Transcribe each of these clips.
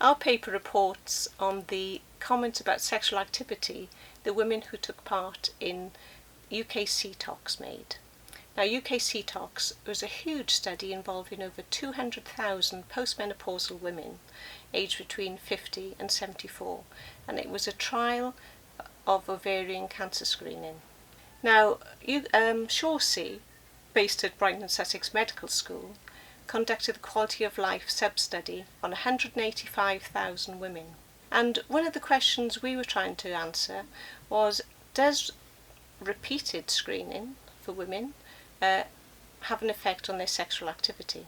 Our paper reports on the comments about sexual activity the women who took part in UKCTOCS made. Now, UKCTOCS was a huge study involving over 200,000 postmenopausal women aged between 50 and 74, and it was a trial of ovarian cancer screening. Now, Shawsey, based at Brighton and Sussex Medical School, conducted the quality of life sub-study on 185,000 women. And one of the questions we were trying to answer was, does repeated screening for women have an effect on their sexual activity?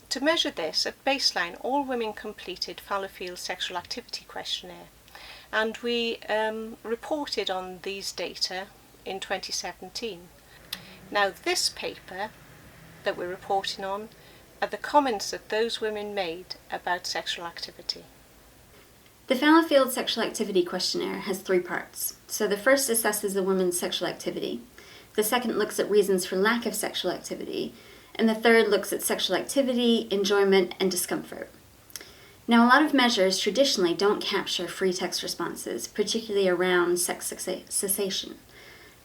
To measure this, at baseline, all women completed Fallowfield sexual activity questionnaire, and we reported on these data in 2017. Now, this paper that we're reporting on are the comments that those women made about sexual activity. The Fallowfield Sexual Activity Questionnaire has 3 parts. So the first assesses a woman's sexual activity, the second looks at reasons for lack of sexual activity, and the third looks at sexual activity, enjoyment, and discomfort. Now, a lot of measures traditionally don't capture free text responses, particularly around sex cessation.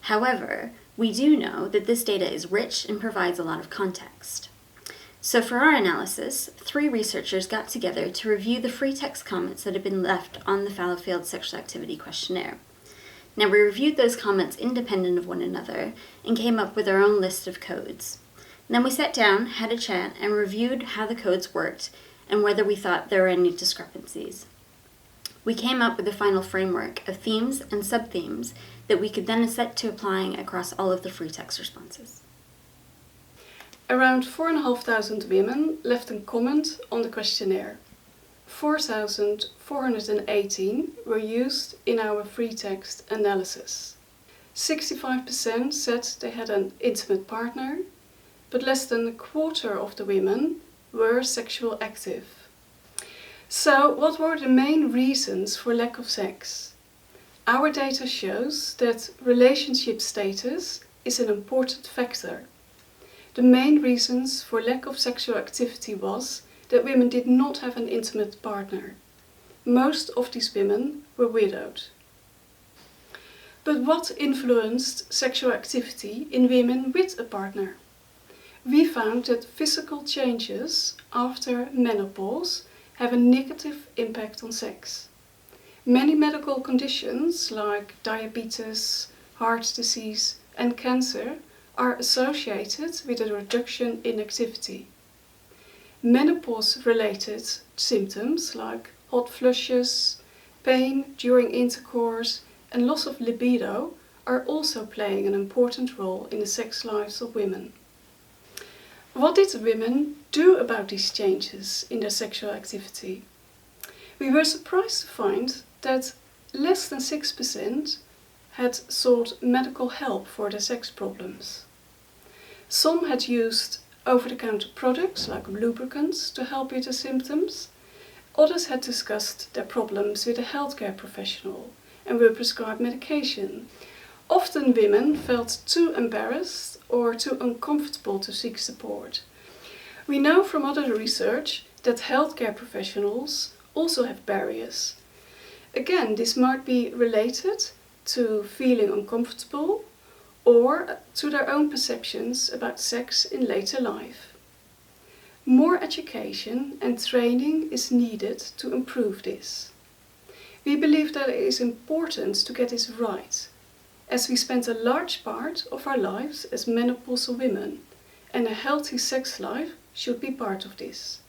However, we do know that this data is rich and provides a lot of context. So for our analysis, 3 researchers got together to review the free text comments that had been left on the Fallowfield Sexual Activity Questionnaire. Now, we reviewed those comments independent of one another and came up with our own list of codes. Then we sat down, had a chat, and reviewed how the codes worked and whether we thought there were any discrepancies. We came up with a final framework of themes and sub-themes that we could then set to applying across all of the free text responses. Around 4,500 women left a comment on the questionnaire. 4,418 were used in our free text analysis. 65% said they had an intimate partner, but less than a quarter of the women were sexual active. So, what were the main reasons for lack of sex? Our data shows that relationship status is an important factor. The main reasons for lack of sexual activity was that women did not have an intimate partner. Most of these women were widowed. But what influenced sexual activity in women with a partner? We found that physical changes after menopause have a negative impact on sex. Many medical conditions like diabetes, heart disease and cancer are associated with a reduction in activity. Menopause-related symptoms like hot flushes, pain during intercourse and loss of libido are also playing an important role in the sex lives of women. What did women do about these changes in their sexual activity? We were surprised to find that less than 6% had sought medical help for their sex problems. Some had used over-the-counter products like lubricants to help with the symptoms. Others had discussed their problems with a healthcare professional and were prescribed medication. Often women felt too embarrassed or too uncomfortable to seek support. We know from other research that healthcare professionals also have barriers. Again, this might be related to feeling uncomfortable or to their own perceptions about sex in later life. More education and training is needed to improve this. We believe that it is important to get this right, as we spend a large part of our lives as menopausal women, and a healthy sex life should be part of this.